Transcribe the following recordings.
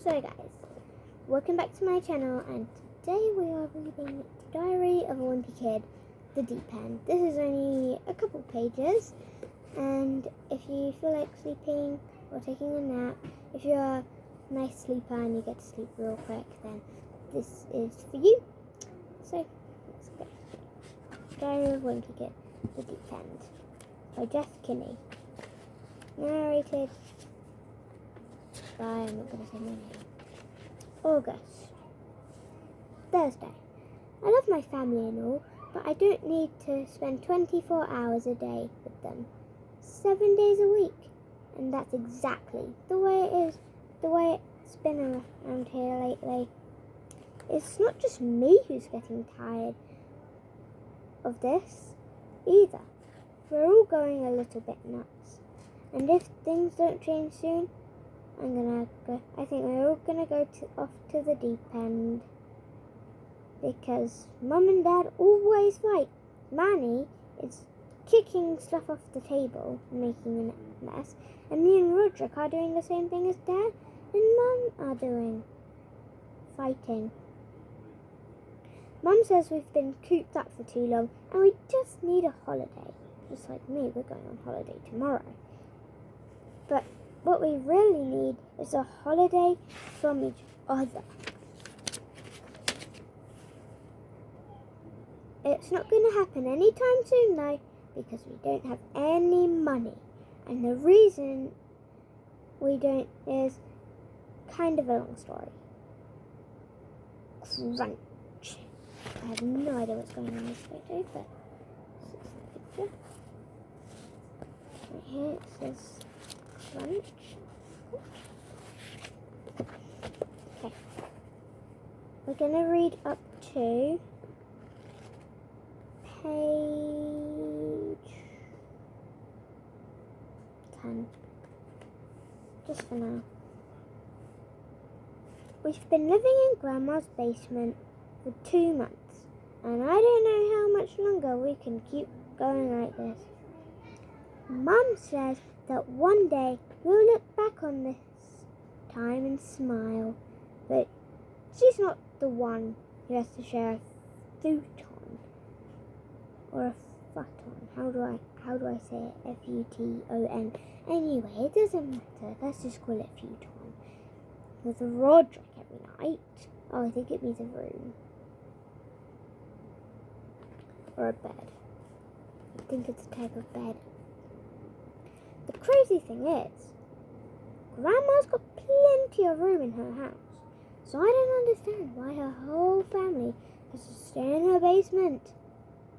So guys, welcome back to my channel, and today we are reading The Diary of a Wimpy Kid, The Deep End. This is only a couple pages, and if you feel like sleeping or taking a nap, if you're a nice sleeper and you get to sleep real quick, then this is for you. So, let's go. Diary of a Wimpy Kid, The Deep End by Kinney. Narrated by, I'm not going to say my name, August. Thursday. I love my family and all, but I don't need to spend 24 hours a day with them. 7 days a week. And that's exactly the way it is, the way it's been around here lately. It's not just me who's getting tired of this either. We're all going a little bit nuts. And if things don't change soon, I think we're all gonna go off to the deep end, because Mum and Dad always fight. Manny is kicking stuff off the table and making a mess, and me and Roderick are doing the same thing as Dad and Mum are doing, fighting. Mum says we've been cooped up for too long and we just need a holiday. Just like me, we're going on holiday tomorrow. But what we really need is a holiday from each other. It's not going to happen anytime soon though, because we don't have any money. And the reason we don't is kind of a long story. Crunch. I have no idea what's going on in this photo, but this is the picture. Right here it says crunch. Okay. We're going to read up to page 10. Just for now. We've been living in Grandma's basement for 2 months, and I don't know how much longer we can keep going like this. Mum says that one day we'll look back on this time and smile, but she's not the one who has to share a futon or a futon. How do I say it? F-U-T-O-N. Anyway, it doesn't matter. Let's just call it futon. With Roderick every night. Oh, I think it means a room or a bed. I think it's a type of bed. The crazy thing is, Grandma's got plenty of room in her house, so I don't understand why her whole family has to stay in her basement.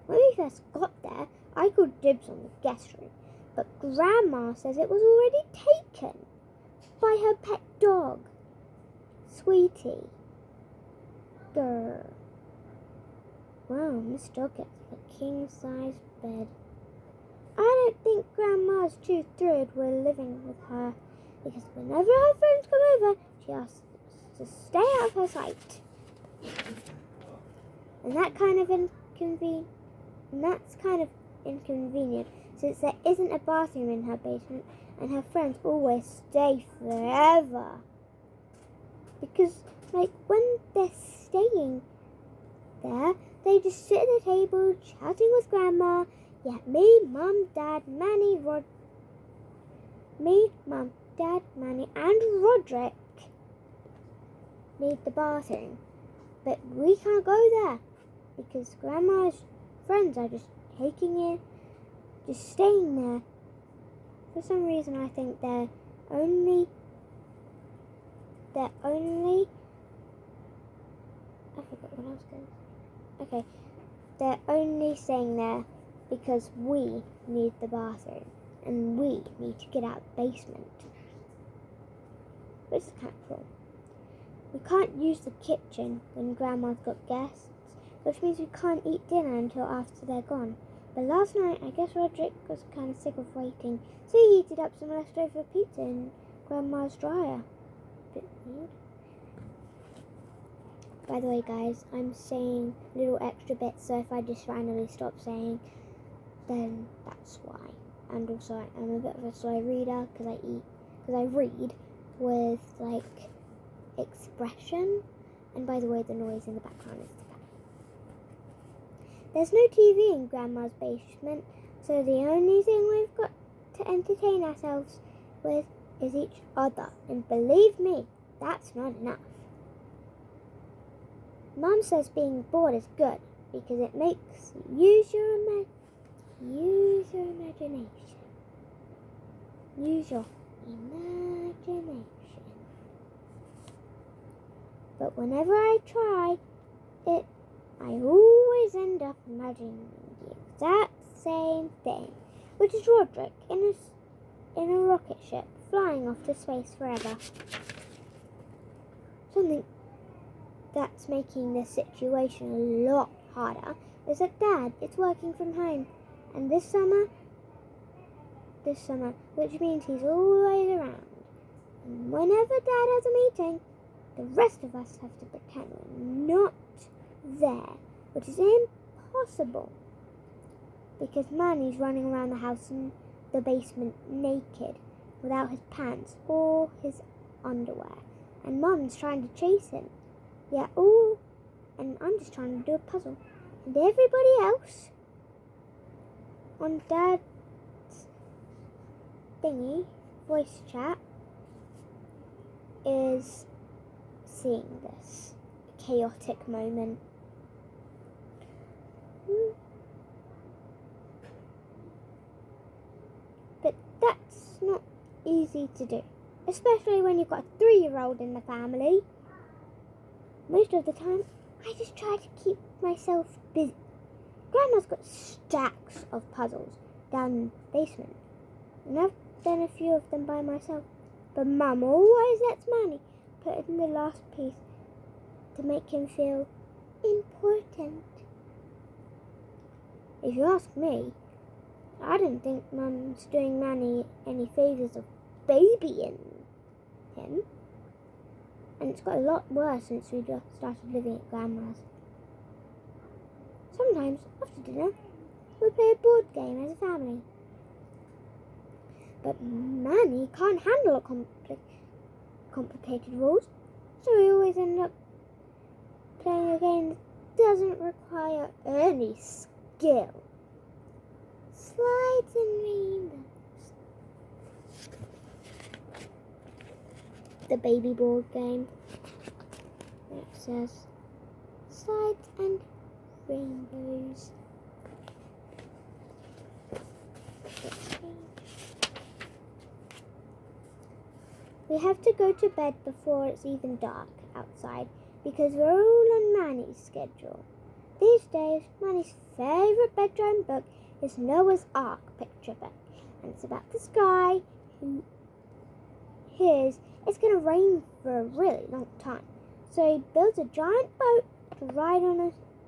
When we first got there, I called dibs on the guest room, but Grandma says it was already taken by her pet dog, Sweetie. Grr. Wow, this dog gets a king-size bed. I don't think Grandma's too thrilled we're living with her, because whenever her friends come over, she asks us to stay out of her sight. And that's kind of inconvenient, since there isn't a bathroom in her basement, and her friends always stay forever. Because, when they're staying there, they just sit at the table chatting with Grandma. Yet me, Mum, Dad, Manny, and Roderick need the bathroom. But we can't go there because Grandma's friends are just staying there. For some reason I think they're only I forgot what I was going to say. Okay. They're only staying there because we need the bathroom and we need to get out of the basement. Which is kind of cool. We can't use the kitchen when Grandma's got guests, which means we can't eat dinner until after they're gone. But last night, I guess Roderick was kind of sick of waiting, so he heated up some leftover pizza in Grandma's dryer. Bit weird. By the way, guys, I'm saying little extra bits, so if I just randomly stop saying, then that's why. And also, I'm a bit of a slow reader because I read with expression. And by the way, the noise in the background is the fan. There's no TV in Grandma's basement, so the only thing we've got to entertain ourselves with is each other. And believe me, that's not enough. Mum says being bored is good because it makes you use your imagination. Use your imagination. But whenever I try it, I always end up imagining the exact same thing, which is Roderick in a rocket ship flying off to space forever. Something that's making this situation a lot harder is that Dad is working from home, and this summer, which means he's always around. And whenever Dad has a meeting, the rest of us have to pretend we're not there, which is impossible because Manny's running around the house in the basement naked without his pants or his underwear, and Mum's trying to chase him. And I'm just trying to do a puzzle, and everybody else on Dad's thingy voice chat is seeing this chaotic moment. But that's not easy to do, especially when you've got a 3-year-old in the family. Most of the time, I just try to keep myself busy. Grandma's got stacks of puzzles down in the basement, and I've done a few of them by myself. But Mum always lets Manny put in the last piece to make him feel important. If you ask me, I don't think Mum's doing Manny any favours of babying him. And it's got a lot worse since we just started living at Grandma's. Sometimes, after dinner, we play a board game as a family. But Manny can't handle complicated rules, so we always end up playing a game that doesn't require any skill. Slides and rainbows. The baby board game. It says slides and rainbows. We have to go to bed before it's even dark outside because we're all on Manny's schedule. These days, Manny's favourite bedtime book is Noah's Ark picture book, and it's about this guy who hears it's going to rain for a really long time. So he builds a giant boat to ride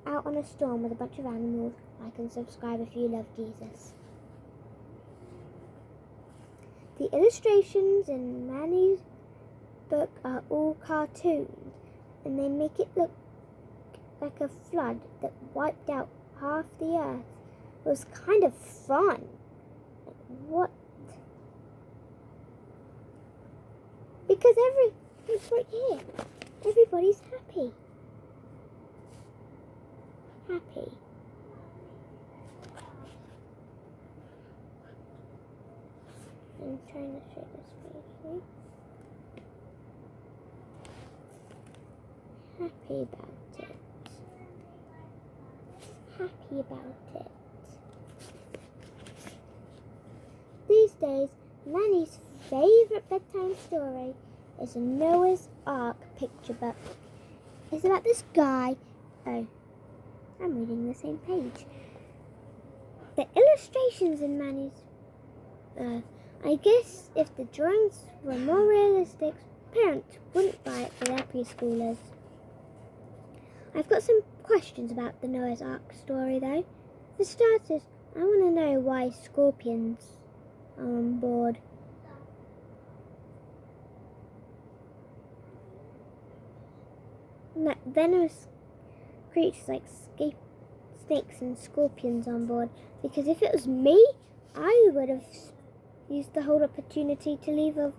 out on a storm with a bunch of animals. Like and subscribe if you love Jesus. The illustrations in Manny's book are all cartoons, and they make it look like a flood that wiped out half the earth. It was kind of fun. What? Because it's right here. Everybody's happy. Happy. I'm trying to show this page here. Happy about it. Happy about it. These days, Manny's favourite bedtime story is a Noah's Ark picture book. It's about this guy. Oh, I'm reading the same page. The illustrations in Manny's. I guess if the drawings were more realistic, parents wouldn't buy it for their preschoolers. I've got some questions about the Noah's Ark story though. For starters, I want to know why scorpions are on board. Venomous creatures like snakes and scorpions on board, because if it was me, I would have used the whole opportunity to leave a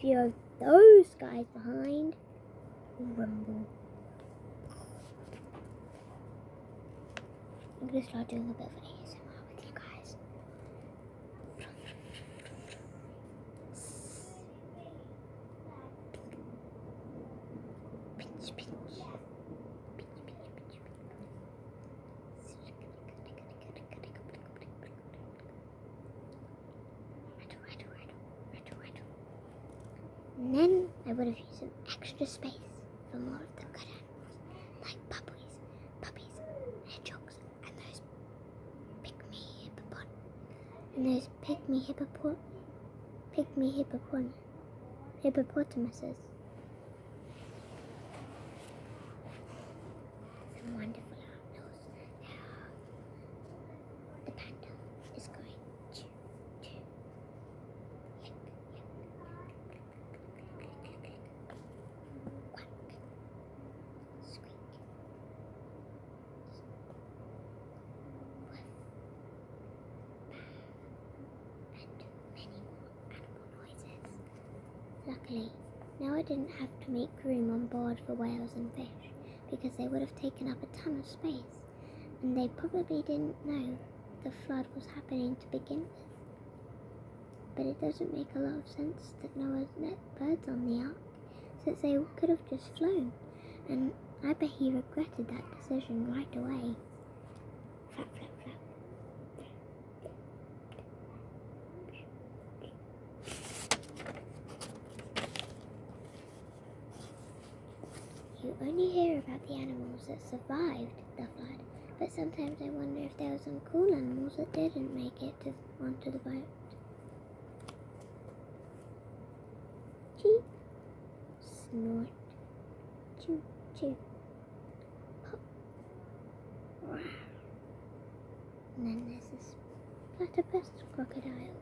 few of those guys behind. Rumble. I'm gonna start doing a bit of ASMR with you guys. Pinch, pinch. And then I would have used some extra space for more of the good animals, like puppies, hedgehogs, and those pygmy hippopotamuses. Some wonderful animals. Now, the panda is going to lick. Quack. Squeak. Woof. And many more animal noises. Luckily, now I didn't have to make room on board for whales and fish, because they would have taken up a ton of space, and they probably didn't know the flood was happening to begin with. But it doesn't make a lot of sense that Noah let birds on the ark, since they could have just flown, and I bet he regretted that decision right away. Flap, flap, flap. You only hear about the animals that survived the flood, but sometimes I wonder if there were some cool animals that didn't make it onto the boat. Cheep, snort, choo choo, pop, rawr. And then there's this platypus crocodile.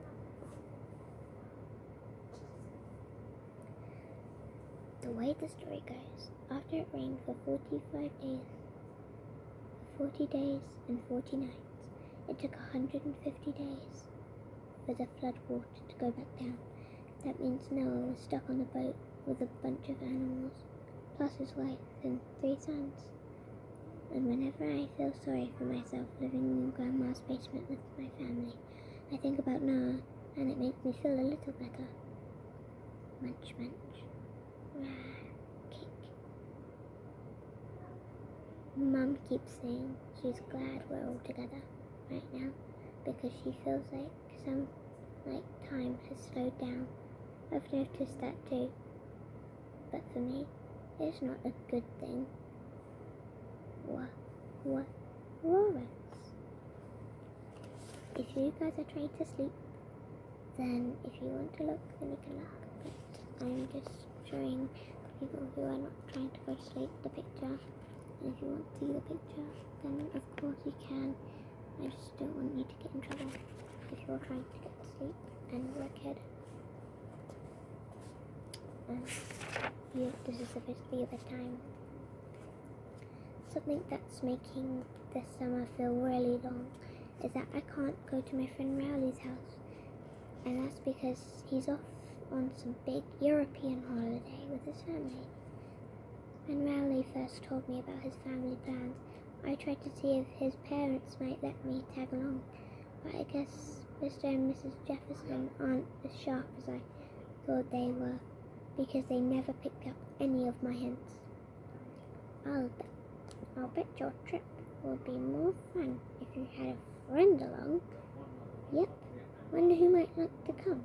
The way the story goes, after it rained for 40 days and 40 nights, it took 150 days for the flood water to go back down. That means Noah was stuck on the boat with a bunch of animals, plus his wife and 3 sons. And whenever I feel sorry for myself living in Grandma's basement with my family, I think about Noah, and it makes me feel a little better. Munch, munch. Rawr, kick. Mum keeps saying she's glad we're all together right now, because she feels like time has slowed down. I've noticed that too. But for me, it's not a good thing. What? Lawrence? If you guys are trying to sleep, then if you want to look, then you can look. But I'm just showing people who are not trying to go to sleep the picture. And if you want to see the picture, then of course you can. I just don't want you to get in trouble if you're trying to get to sleep and you're a kid. This is supposed to be your bedtime. Something that's making this summer feel really long is that I can't go to my friend Rowley's house, and that's because he's off on some big European holiday with his family. When Rowley first told me about his family plans, I tried to see if his parents might let me tag along, but I guess Mr. and Mrs. Jefferson aren't as sharp as I thought they were, because they never picked up any of my hints. I'll bet your trip will be more fun if you had a friend along. Yep, wonder who might like to come.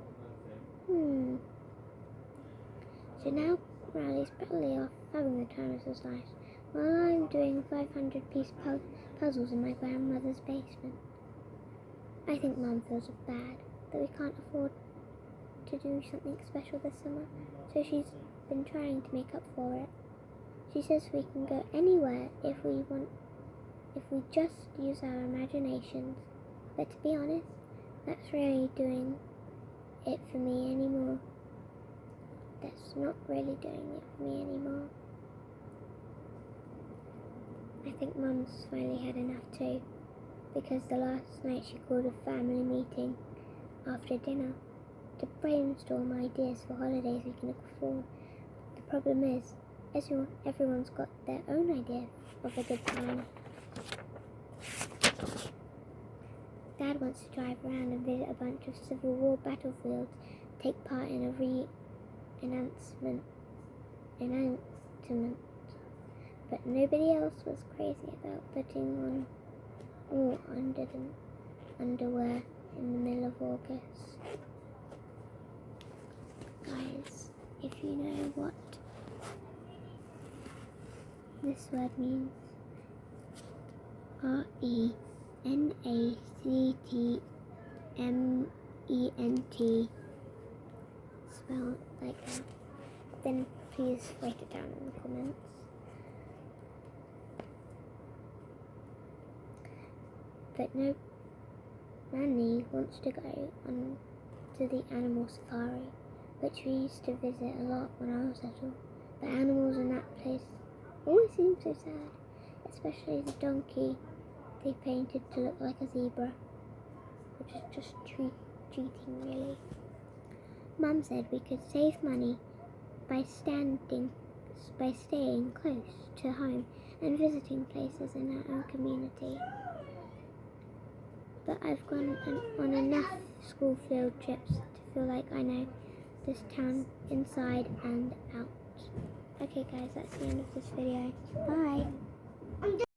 So now Riley's probably off having the time of his life, while I'm doing 500-piece puzzles in my grandmother's basement. I think Mum feels bad that we can't afford to do something special this summer, so she's been trying to make up for it. She says we can go anywhere if we just use our imaginations. But to be honest, that's really doing it for me anymore. That's not really doing it for me anymore. I think Mum's finally had enough too, because the last night she called a family meeting after dinner to brainstorm ideas for holidays we can look forward. The problem is, everyone's got their own idea of a good time. Dad wants to drive around and visit a bunch of Civil War battlefields, take part in a enactment, but nobody else was crazy about putting on all underwear in the middle of August. Guys, if you know what this word means, RENACTMENT, spelled like that, then please write it down in the comments. But no, Nanny wants to go on to the animal safari, which we used to visit a lot when I was little. The animals in that place always seem so sad, especially the donkey they painted to look like a zebra, which is just cheating really. Mum said we could save money by staying close to home and visiting places in our own community. But I've gone on enough school field trips to feel like I know this town inside and out. Okay guys, that's the end of this video. Bye!